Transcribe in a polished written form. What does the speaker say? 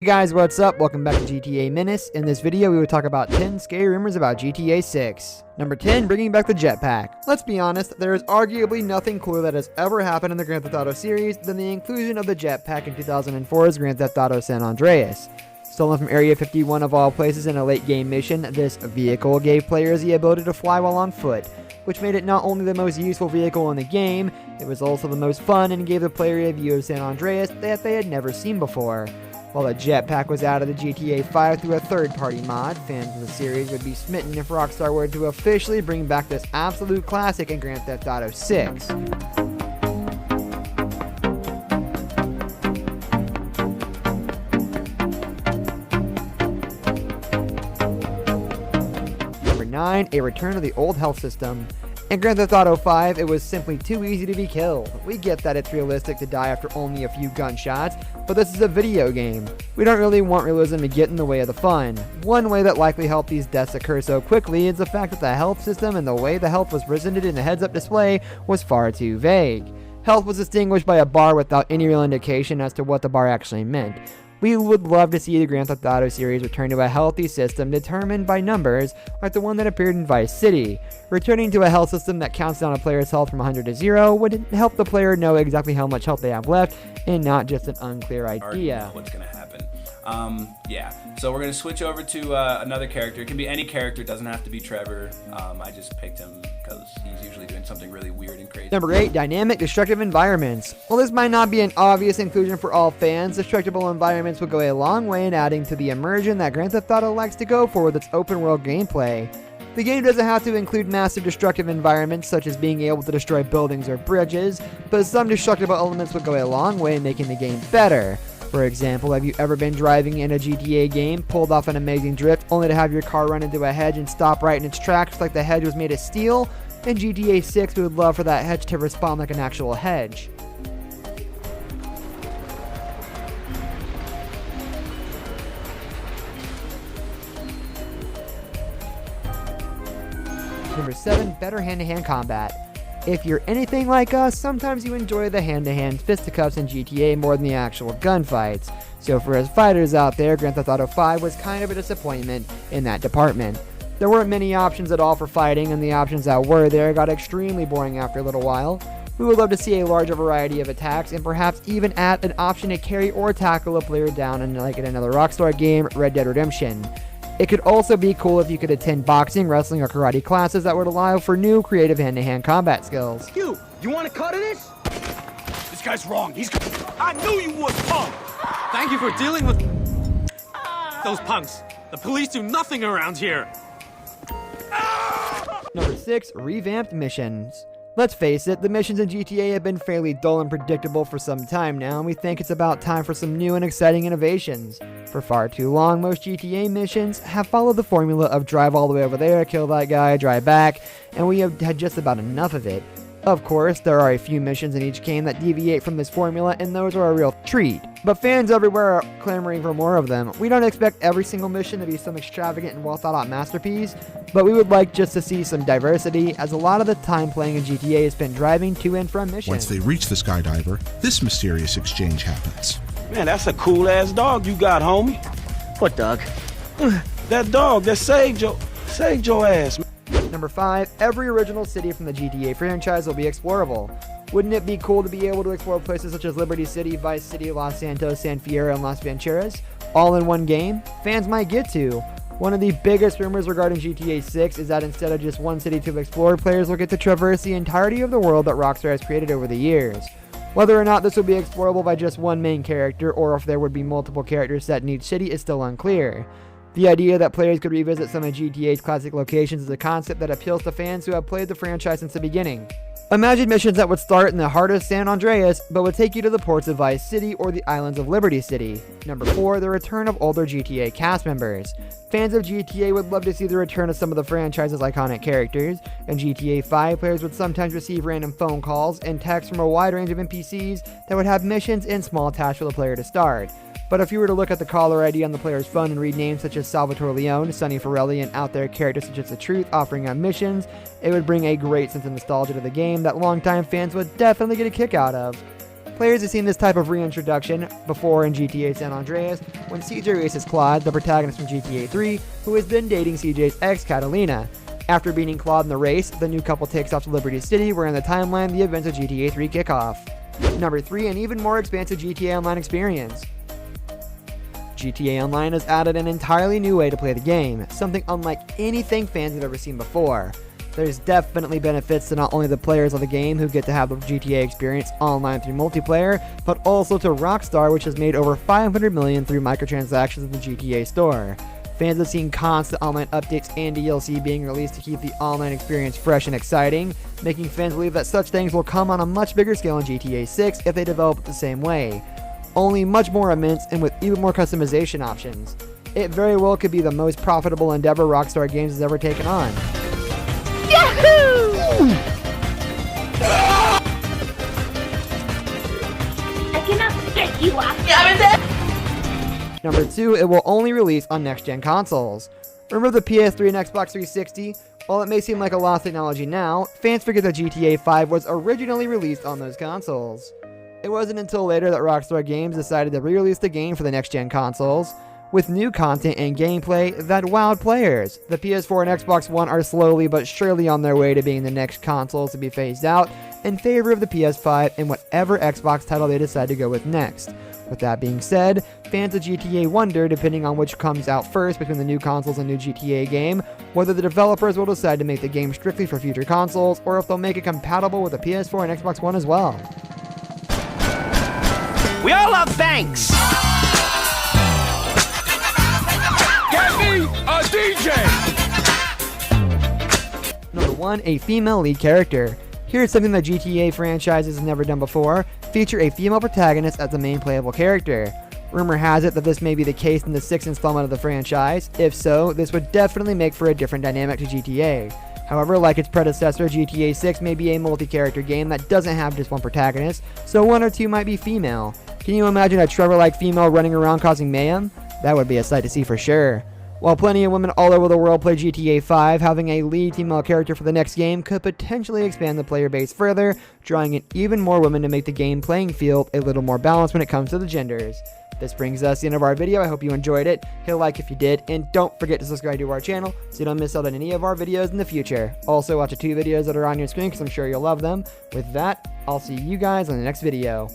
Hey guys, what's up? Welcome back to GTA Menace. In this video, we will talk about 10 scary rumors about GTA 6. Number 10, bringing back the jetpack. Let's be honest, there is arguably nothing cooler that has ever happened in the Grand Theft Auto series than the inclusion of the jetpack in 2004's Grand Theft Auto San Andreas. Stolen from Area 51 of all places in a late game mission, this vehicle gave players the ability to fly while on foot, which made it not only the most useful vehicle in the game, it was also the most fun and gave the player a view of San Andreas that they had never seen before. While the jetpack was added to GTA 5 through a third-party mod, fans of the series would be smitten if Rockstar were to officially bring back this absolute classic in Grand Theft Auto 6. Number 9, a return of the old health system. In Grand Theft Auto 5, it was simply too easy to be killed. We get that it's realistic to die after only a few gunshots, but this is a video game. We don't really want realism to get in the way of the fun. One way that likely helped these deaths occur so quickly is the fact that the health system and the way the health was presented in the heads-up display was far too vague. Health was distinguished by a bar without any real indication as to what the bar actually meant. We would love to see the Grand Theft Auto series return to a healthy system determined by numbers like the one that appeared in Vice City. Returning to a health system that counts down a player's health from 100 to 0 would help the player know exactly how much health they have left and not just an unclear idea. What's going to happen. So we're going to switch over to another character. It can be any character. It doesn't have to be Trevor. I just picked him because he's usually doing something really weird and crazy. Number 8, dynamic destructive environments. While this might not be an obvious inclusion for all fans, destructible environments will go a long way in adding to the immersion that Grand Theft Auto likes to go for with its open world gameplay. The game doesn't have to include massive destructive environments such as being able to destroy buildings or bridges, but some destructible elements would go a long way in making the game better. For example, have you ever been driving in a GTA game, pulled off an amazing drift, only to have your car run into a hedge and stop right in its tracks like the hedge was made of steel? In GTA 6, we would love for that hedge to respond like an actual hedge. Number 7, better hand-to-hand combat. If you're anything like us, sometimes you enjoy the hand-to-hand fisticuffs in GTA more than the actual gunfights. So for us fighters out there, Grand Theft Auto 5 was kind of a disappointment in that department. There weren't many options at all for fighting, and the options that were there got extremely boring after a little while. We would love to see a larger variety of attacks, and perhaps even add an option to carry or tackle a player down in like in another Rockstar game, Red Dead Redemption. It could also be cool if you could attend boxing, wrestling, or karate classes that would allow for new creative hand-to-hand combat skills. You want a cut of this? This guy's wrong. I knew you was punk. Thank you for dealing with those punks. The police do nothing around here. Number 6, revamped missions. Let's face it, the missions in GTA have been fairly dull and predictable for some time now, and we think it's about time for some new and exciting innovations. For far too long, most GTA missions have followed the formula of drive all the way over there, kill that guy, drive back, and we have had just about enough of it. Of course, there are a few missions in each game that deviate from this formula, and those are a real treat. But fans everywhere are clamoring for more of them. We don't expect every single mission to be some extravagant and well-thought-out masterpiece, but we would like just to see some diversity, as a lot of the time playing in GTA is spent driving to and from missions. Once they reach the skydiver, this mysterious exchange happens. Man, that's a cool-ass dog you got, homie. What dog? That dog that saved your ass, man. Number 5, every original city from the GTA franchise will be explorable. Wouldn't it be cool to be able to explore places such as Liberty City, Vice City, Los Santos, San Fierro, and Las Venturas, all in one game? Fans might get to. One of the biggest rumors regarding GTA 6 is that instead of just one city to explore, players will get to traverse the entirety of the world that Rockstar has created over the years. Whether or not this will be explorable by just one main character, or if there would be multiple characters set in each city, is still unclear. The idea that players could revisit some of GTA's classic locations is a concept that appeals to fans who have played the franchise since the beginning. Imagine missions that would start in the heart of San Andreas, but would take you to the ports of Vice City or the islands of Liberty City. Number 4, the return of older GTA cast members. Fans of GTA would love to see the return of some of the franchise's iconic characters. In GTA 5, players would sometimes receive random phone calls and texts from a wide range of NPCs that would have missions and small tasks for the player to start. But if you were to look at the caller ID on the player's phone and read names such as Salvatore Leone, Sonny Forelli, and out there characters such as The Truth offering on missions, it would bring a great sense of nostalgia to the game that longtime fans would definitely get a kick out of. Players have seen this type of reintroduction before in GTA San Andreas when CJ races Claude, the protagonist from GTA 3, who has been dating CJ's ex, Catalina. After beating Claude in the race, the new couple takes off to Liberty City, where in the timeline the events of GTA 3 kick off. Number 3, an even more expansive GTA Online experience. GTA Online has added an entirely new way to play the game, something unlike anything fans have ever seen before. There's definitely benefits to not only the players of the game who get to have the GTA experience online through multiplayer, but also to Rockstar, which has made over $500 million through microtransactions in the GTA store. Fans have seen constant online updates and DLC being released to keep the online experience fresh and exciting, making fans believe that such things will come on a much bigger scale in GTA 6 if they develop it the same way. Only much more immense and with even more customization options. It very well could be the most profitable endeavor Rockstar Games has ever taken on. I cannot get you off. Number 2, it will only release on next-gen consoles. Remember the PS3 and Xbox 360? While it may seem like a lost technology now, fans forget that GTA 5 was originally released on those consoles. It wasn't until later that Rockstar Games decided to re-release the game for the next-gen consoles, with new content and gameplay that wowed players. The PS4 and Xbox One are slowly but surely on their way to being the next consoles to be phased out in favor of the PS5 and whatever Xbox title they decide to go with next. With that being said, fans of GTA wonder, depending on which comes out first between the new consoles and new GTA game, whether the developers will decide to make the game strictly for future consoles or if they'll make it compatible with the PS4 and Xbox One as well. We all love banks! Get me a DJ! Number 1, a female lead character. Here's something that GTA franchises has never done before: feature a female protagonist as the main playable character. Rumor has it that this may be the case in the 6th installment of the franchise. If so, this would definitely make for a different dynamic to GTA. However, like its predecessor, GTA 6 may be a multi-character game that doesn't have just one protagonist, so one or two might be female. Can you imagine a Trevor-like female running around causing mayhem? That would be a sight to see for sure. While plenty of women all over the world play GTA 5, having a lead female character for the next game could potentially expand the player base further, drawing in even more women to make the game playing field a little more balanced when it comes to the genders. This brings us to the end of our video. I hope you enjoyed it. Hit a like if you did, and don't forget to subscribe to our channel so you don't miss out on any of our videos in the future. Also, watch the 2 videos that are on your screen because I'm sure you'll love them. With that, I'll see you guys on the next video.